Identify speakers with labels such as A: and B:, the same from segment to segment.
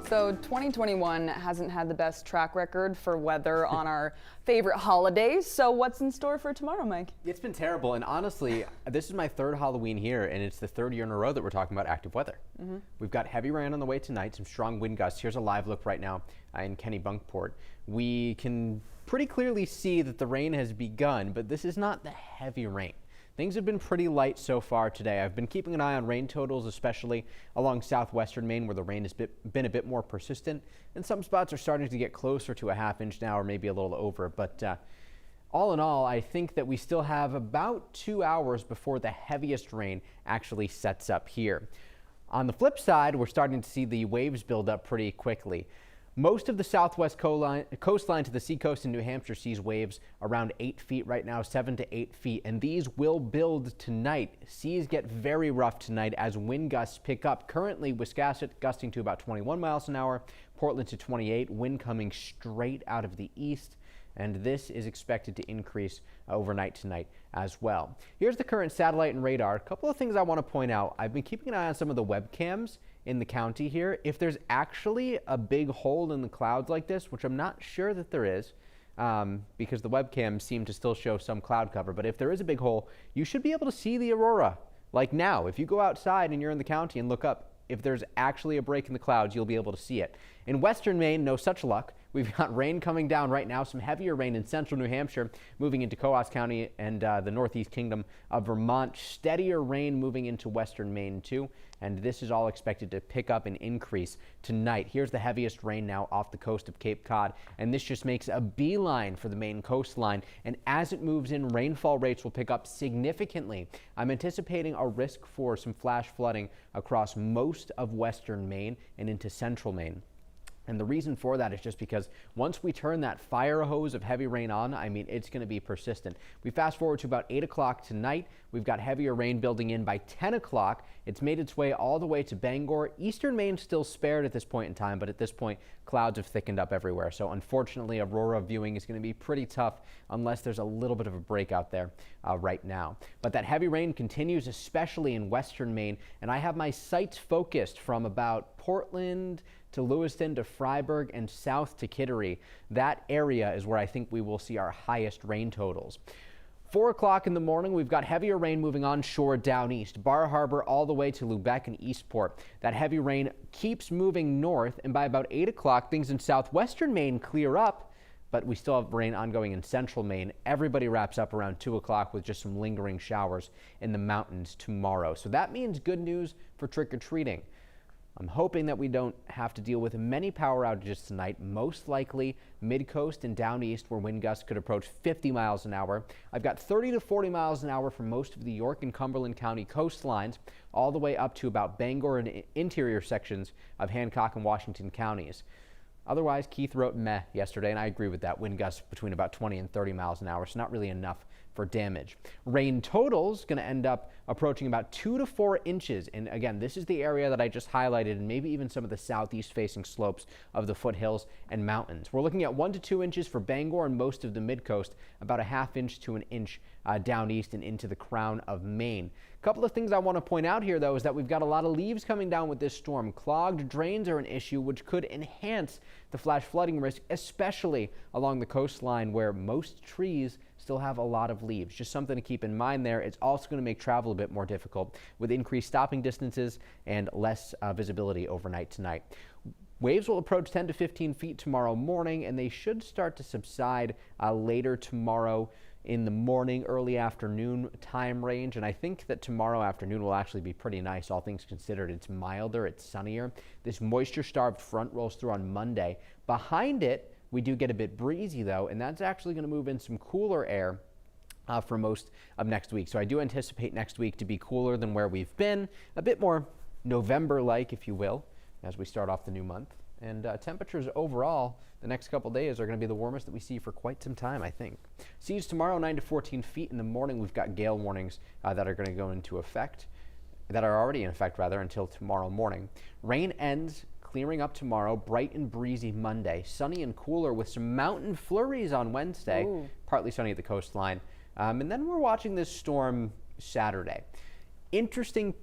A: So 2021 hasn't had the best track record for weather on our favorite holidays. So what's in store for tomorrow, Mike?
B: It's been terrible, and honestly, this is my third Halloween here, and it's the third year in a row that we're talking about active weather. We've got heavy rain on the way tonight, some strong wind gusts. Here's a live look right now in Kennebunkport. We can pretty clearly see that the rain has begun, but this is not the heavy rain. Things have been pretty light so far today. I've been keeping an eye on rain totals, especially along southwestern Maine, where the rain has been a bit more persistent, and some spots are starting to get closer to a half inch now, or maybe a little over. But all in all, I think that we still have about 2 hours before the heaviest rain actually sets up here. On the flip side, we're starting to see the waves build up pretty quickly. Most of the southwest coastline to the seacoast in New Hampshire sees waves around 8 feet right now, 7 to 8 feet, and these will build tonight. Seas get very rough tonight as wind gusts pick up. Currently, Wiscasset gusting to about 21 miles an hour, Portland to 28, wind coming straight out of the east, and this is expected to increase overnight tonight as well. Here's the current satellite and radar. A couple of things I want to point out. I've been keeping an eye on some of the webcams in the county here. If there's actually a big hole in the clouds like this, which I'm not sure that there is, because the webcams seem to still show some cloud cover, but if there is a big hole, you should be able to see the aurora. Like now, if you go outside and you're in the county and look up, if there's actually a break in the clouds, you'll be able to see it. In western Maine, no such luck. We've got rain coming down right now, some heavier rain in central New Hampshire, moving into Coos County and the Northeast Kingdom of Vermont. Steadier rain moving into western Maine too, and this is all expected to pick up and increase tonight. Here's the heaviest rain now off the coast of Cape Cod, and this just makes a beeline for the Maine coastline, and as it moves in, rainfall rates will pick up significantly. I'm anticipating a risk for some flash flooding across most of western Maine and into central Maine. And the reason for that is just because once we turn that fire hose of heavy rain on, I mean, it's going to be persistent. We fast forward to about 8 o'clock tonight. We've got heavier rain building in by 10 o'clock. It's made its way all the way to Bangor. Eastern Maine still spared at this point in time, but at this point, clouds have thickened up everywhere. So unfortunately, aurora viewing is going to be pretty tough unless there's a little bit of a break out there right now. But that heavy rain continues, especially in western Maine. And I have my sights focused from about Portland to Lewiston to Freiburg and south to Kittery. That area is where I think we will see our highest rain totals. 4 o'clock in the morning, we've got heavier rain moving onshore down east, Bar Harbor all the way to Lubec and Eastport. That heavy rain keeps moving north, and by about 8 o'clock, things in southwestern Maine clear up, but we still have rain ongoing in central Maine. Everybody wraps up around 2 o'clock with just some lingering showers in the mountains tomorrow. So that means good news for trick-or-treating. I'm hoping that we don't have to deal with many power outages tonight, most likely mid-coast and down east where wind gusts could approach 50 miles an hour. I've got 30 to 40 miles an hour for most of the York and Cumberland County coastlines, all the way up to about Bangor and interior sections of Hancock and Washington counties. Otherwise, Keith wrote meh yesterday, and I agree with that. Wind gusts between about 20 and 30 miles an hour, so not really enough for damage. Rain totals going to end up approaching about 2 to 4 inches. And again, this is the area that I just highlighted, and maybe even some of the southeast facing slopes of the foothills and mountains. We're looking at 1 to 2 inches for Bangor and most of the mid-coast, about a ½ inch to an inch down east and into the crown of Maine. A couple of things I want to point out here, though, is that we've got a lot of leaves coming down with this storm. Clogged drains are an issue, which could enhance the flash flooding risk, especially along the coastline where most trees still have a lot of leaves. Just something to keep in mind there. It's also going to make travel a bit more difficult with increased stopping distances and less visibility overnight tonight. Waves will approach 10 to 15 feet tomorrow morning, and they should start to subside later tomorrow in the morning, early afternoon time range. And I think that tomorrow afternoon will actually be pretty nice, all things considered. It's milder, it's sunnier. This moisture-starved front rolls through on Monday. Behind it, we do get a bit breezy, though, and that's actually going to move in some cooler air for most of next week. So I do anticipate next week to be cooler than where we've been, a bit more November-like, if you will, as we start off the new month. And temperatures overall the next couple days are going to be the warmest that we see for quite some time, I think. Seas tomorrow, 9 to 14 feet. In the morning, we've got gale warnings that are going to go into effect, that are already in effect, rather, until tomorrow morning. Rain ends clearing up tomorrow, bright and breezy Monday, sunny and cooler with some mountain flurries on Wednesday. Ooh. Partly sunny at the coastline. And then we're watching this storm Saturday. Interesting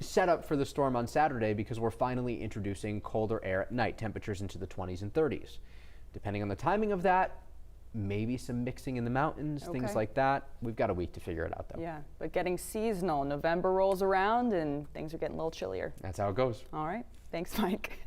B: setup for the storm on Saturday because we're finally introducing colder air at night, temperatures into the 20s and 30s. Depending on the timing of that, maybe some mixing in the mountains, things like that. We've got a week to figure it out, though.
A: Yeah, but getting seasonal. November rolls around and things are getting a little chillier.
B: That's how it goes.
A: All right. Thanks, Mike.